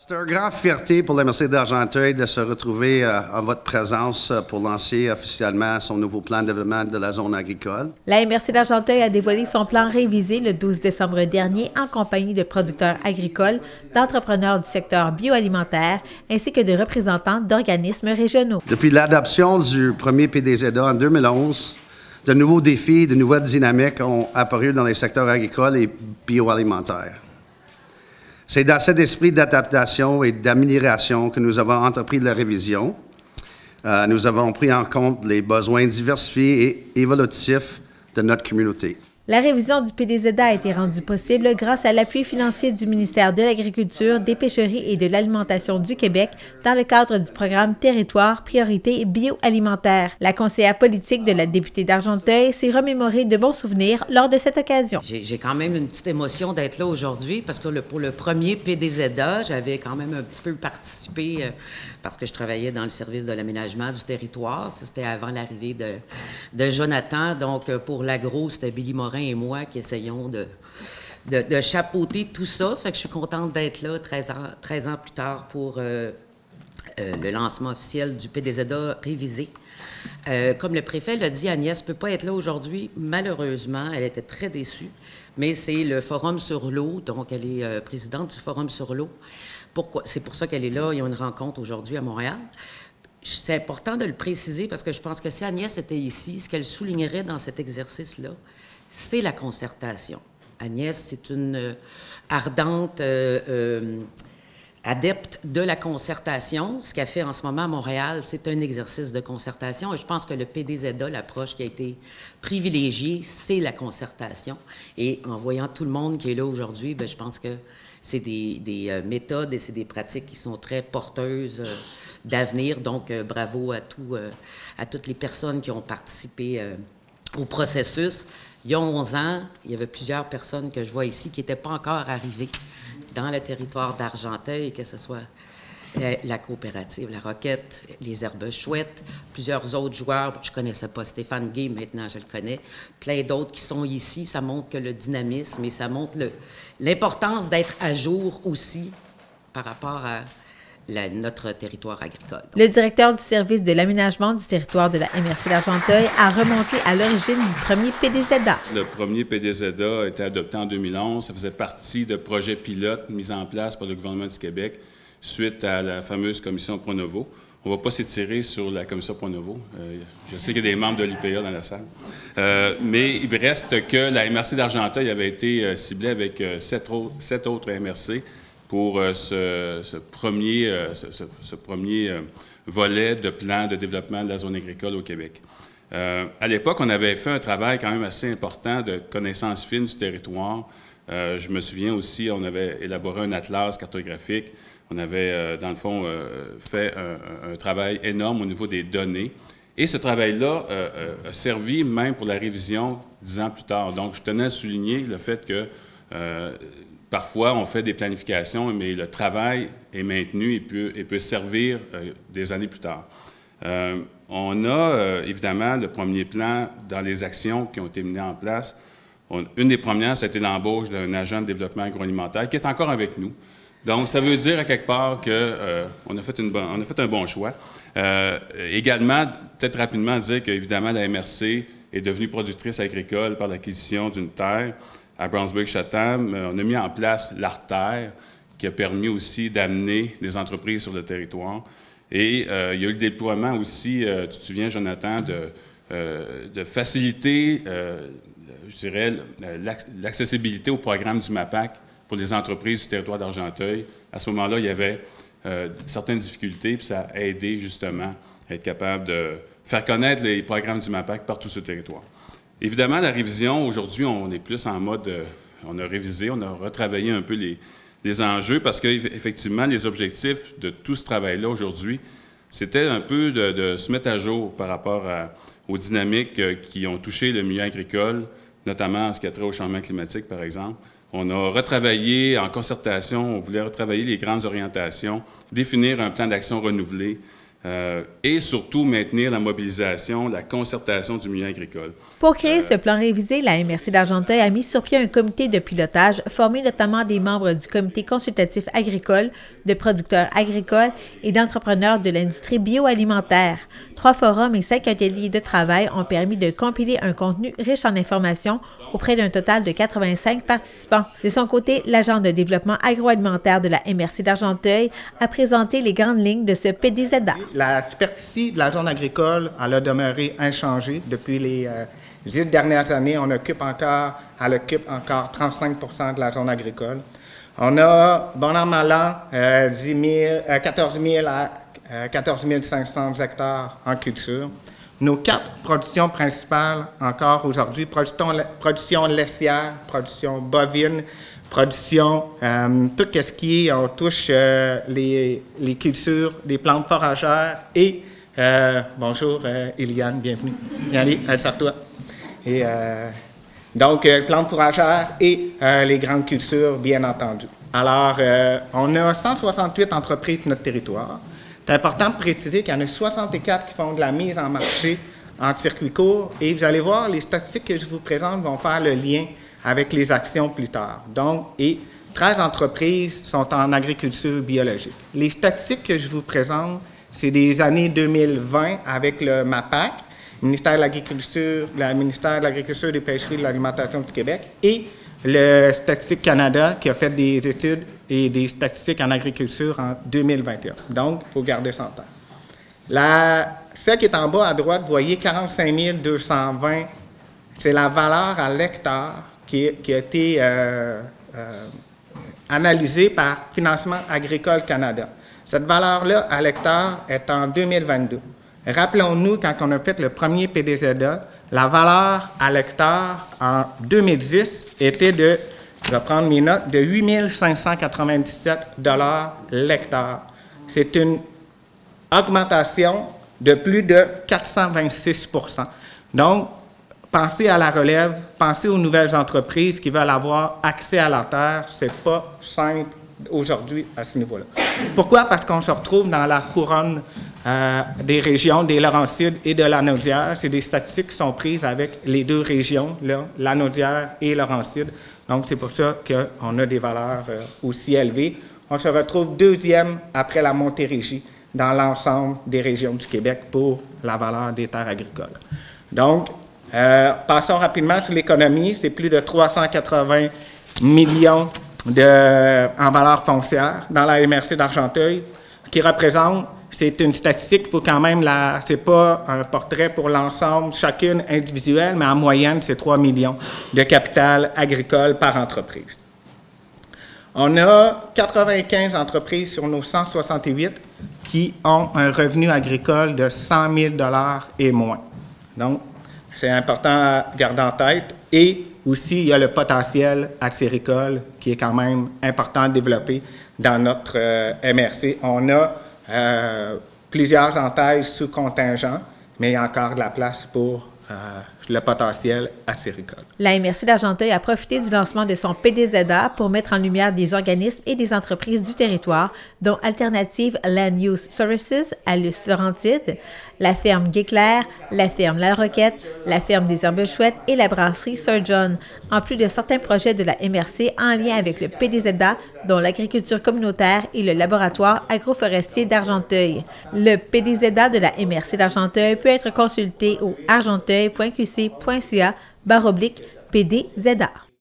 C'est une grande fierté pour la MRC d'Argenteuil de se retrouver en votre présence pour lancer officiellement son nouveau plan de développement de la zone agricole. La MRC d'Argenteuil a dévoilé son plan révisé le 12 décembre dernier en compagnie de producteurs agricoles, d'entrepreneurs du secteur bioalimentaire ainsi que de représentants d'organismes régionaux. Depuis l'adoption du premier PDZA en 2011, de nouveaux défis, de nouvelles dynamiques ont apparu dans les secteurs agricoles et bioalimentaires. C'est dans cet esprit d'adaptation et d'amélioration que nous avons entrepris la révision. Nous avons pris en compte les besoins diversifiés et évolutifs de notre communauté. La révision du PDZA a été rendue possible grâce à l'appui financier du ministère de l'Agriculture, des Pêcheries et de l'Alimentation du Québec dans le cadre du programme Territoire Priorité bioalimentaire. La conseillère politique de la députée d'Argenteuil s'est remémorée de bons souvenirs lors de cette occasion. J'ai quand même une petite émotion d'être là aujourd'hui parce que pour le premier PDZA, j'avais quand même un petit peu participé parce que je travaillais dans le service de l'aménagement du territoire. C'était avant l'arrivée de Jonathan. Donc, pour l'agro, c'était Billy Morin et moi qui essayons de chapeauter tout ça. Fait que je suis contente d'être là 13 ans plus tard pour le lancement officiel du PDZA révisé. Comme le préfet l'a dit, Agnès ne peut pas être là aujourd'hui. Malheureusement, elle était très déçue, mais c'est le Forum sur l'eau, donc elle est présidente du Forum sur l'eau. C'est pour ça qu'elle est là. Il y a une rencontre aujourd'hui à Montréal. C'est important de le préciser parce que je pense que si Agnès était ici, ce qu'elle soulignerait dans cet exercice-là, c'est la concertation. Agnès, c'est une ardente adepte de la concertation. Ce qu'elle fait en ce moment à Montréal, c'est un exercice de concertation. Et je pense que le PDZA, l'approche qui a été privilégiée, c'est la concertation. Et en voyant tout le monde qui est là aujourd'hui, bien, je pense que c'est des méthodes et c'est des pratiques qui sont très porteuses d'avenir. Donc, bravo à toutes les personnes qui ont participé au processus. Il y a 11 ans, il y avait plusieurs personnes que je vois ici qui n'étaient pas encore arrivées dans le territoire d'Argenteuil, que ce soit la coopérative La Roquette, les Herbes Chouettes, plusieurs autres joueurs. Je ne connaissais pas Stéphane Gay, maintenant je le connais. Plein d'autres qui sont ici. Ça montre que le dynamisme et ça montre l'importance d'être à jour aussi par rapport à notre territoire agricole. Le directeur du service de l'aménagement du territoire de la MRC d'Argenteuil a remonté à l'origine du premier PDZA. Le premier PDZA a été adopté en 2011. Ça faisait partie de projets pilotes mis en place par le gouvernement du Québec suite à la fameuse commission Pronovo. On ne va pas s'étirer sur la commission Pronovo. Je sais qu'il y a des membres de l'IPA dans la salle. Mais il reste que la MRC d'Argenteuil avait été ciblée avec 7 autres MRC pour ce premier volet de plan de développement de la zone agricole au Québec. À l'époque, on avait fait un travail quand même assez important de connaissance fine du territoire. Je me souviens aussi, on avait élaboré un atlas cartographique. On avait, dans le fond, fait un travail énorme au niveau des données. Et ce travail-là a servi même pour la révision 10 ans plus tard. Donc, je tenais à souligner le fait que parfois, on fait des planifications, mais le travail est maintenu et peut servir des années plus tard. On a, évidemment, le premier plan dans les actions qui ont été menées en place. Une des premières, c'était l'embauche d'un agent de développement agroalimentaire qui est encore avec nous. Donc, ça veut dire à quelque part qu'on a fait un bon choix. Également, peut-être rapidement dire qu'évidemment, la MRC est devenue productrice agricole par l'acquisition d'une terre à Brownsburg-Chatham. On a mis en place l'ARTER, qui a permis aussi d'amener des entreprises sur le territoire. Et il y a eu le déploiement aussi, tu te souviens, Jonathan, de faciliter, je dirais, l'accessibilité au programme du MAPAC pour les entreprises du territoire d'Argenteuil. À ce moment-là, il y avait certaines difficultés, puis ça a aidé justement à être capable de faire connaître les programmes du MAPAC partout sur le territoire. Évidemment, la révision, aujourd'hui, on est plus en mode, on a révisé, on a retravaillé un peu les enjeux parce qu'effectivement, les objectifs de tout ce travail-là aujourd'hui, c'était un peu de se mettre à jour par rapport aux dynamiques qui ont touché le milieu agricole, notamment en ce qui a trait au changement climatique, par exemple. On a retravaillé en concertation, on voulait retravailler les grandes orientations, définir un plan d'action renouvelé, et surtout maintenir la mobilisation, la concertation du milieu agricole. Pour créer ce plan révisé, la MRC d'Argenteuil a mis sur pied un comité de pilotage formé notamment des membres du comité consultatif agricole, de producteurs agricoles et d'entrepreneurs de l'industrie bioalimentaire. 3 forums et 5 ateliers de travail ont permis de compiler un contenu riche en informations auprès d'un total de 85 participants. De son côté, l'agent de développement agroalimentaire de la MRC d'Argenteuil a présenté les grandes lignes de ce PDZA. La superficie de la zone agricole, elle a demeuré inchangée depuis les 10 dernières années. Elle occupe encore 35% de la zone agricole. On a, bon an, mal an, 14 000 à 14 500 hectares en culture. Nos 4 productions principales encore aujourd'hui, production laitière, production bovine, production, tout ce qui on touche les cultures, les plantes foragères et, bonjour Eliane, bienvenue. Allez, allume-toi. Et donc, plantes fourragères et les grandes cultures, bien entendu. Alors, on a 168 entreprises sur notre territoire. C'est important de préciser qu'il y en a 64 qui font de la mise en marché en circuit court. Et vous allez voir, les statistiques que je vous présente vont faire le lien avec les actions plus tard. Donc, 13 entreprises sont en agriculture biologique. Les statistiques que je vous présente, c'est des années 2020 avec le MAPAC, ministère de l'Agriculture, des Pêcheries et de l'Alimentation du Québec, et le Statistique Canada qui a fait des études et des statistiques en agriculture en 2021. Donc, il faut garder ça en tête. Celle qui est en bas à droite, vous voyez 45 220, c'est la valeur à l'hectare qui a été analysée par Financement agricole Canada. Cette valeur-là à l'hectare est en 2022. Rappelons-nous, quand on a fait le premier PDZA, la valeur à l'hectare en 2010 était de, je vais prendre mes notes, de 8 597 $ l'hectare. C'est une augmentation de plus de 426 %. Donc, pensez à la relève, pensez aux nouvelles entreprises qui veulent avoir accès à la terre. Ce n'est pas simple aujourd'hui à ce niveau-là. Pourquoi? Parce qu'on se retrouve dans la couronne des régions des Laurentides et de la Naudière. C'est des statistiques qui sont prises avec les 2 régions, là, la Naudière et Laurentides. Donc, c'est pour ça qu'on a des valeurs aussi élevées. On se retrouve 2e après la Montérégie dans l'ensemble des régions du Québec pour la valeur des terres agricoles. Donc, passons rapidement sur l'économie. C'est plus de 380 millions en valeur foncière dans la MRC d'Argenteuil, qui représente, c'est une statistique, il faut quand même, c'est pas un portrait pour l'ensemble, chacune individuelle, mais en moyenne, c'est 3 millions de capital agricole par entreprise. On a 95 entreprises sur nos 168 qui ont un revenu agricole de 100 000 $ et moins. Donc, c'est important à garder en tête. Et aussi, il y a le potentiel acéricole qui est quand même important à développer dans notre MRC. On a plusieurs entailles sous contingent, mais il y a encore de la place pour le potentiel acéricole. La MRC d'Argenteuil a profité du lancement de son PDZA pour mettre en lumière des organismes et des entreprises du territoire, dont Alternative Land Use Services à Laurentides, la ferme Guéclair, la ferme La Roquette, la ferme des Herbes Chouettes et la brasserie Sir John, en plus de certains projets de la MRC en lien avec le PDZA, dont l'agriculture communautaire et le laboratoire agroforestier d'Argenteuil. Le PDZA de la MRC d'Argenteuil peut être consulté au argenteuil.qc.ca/PDZA.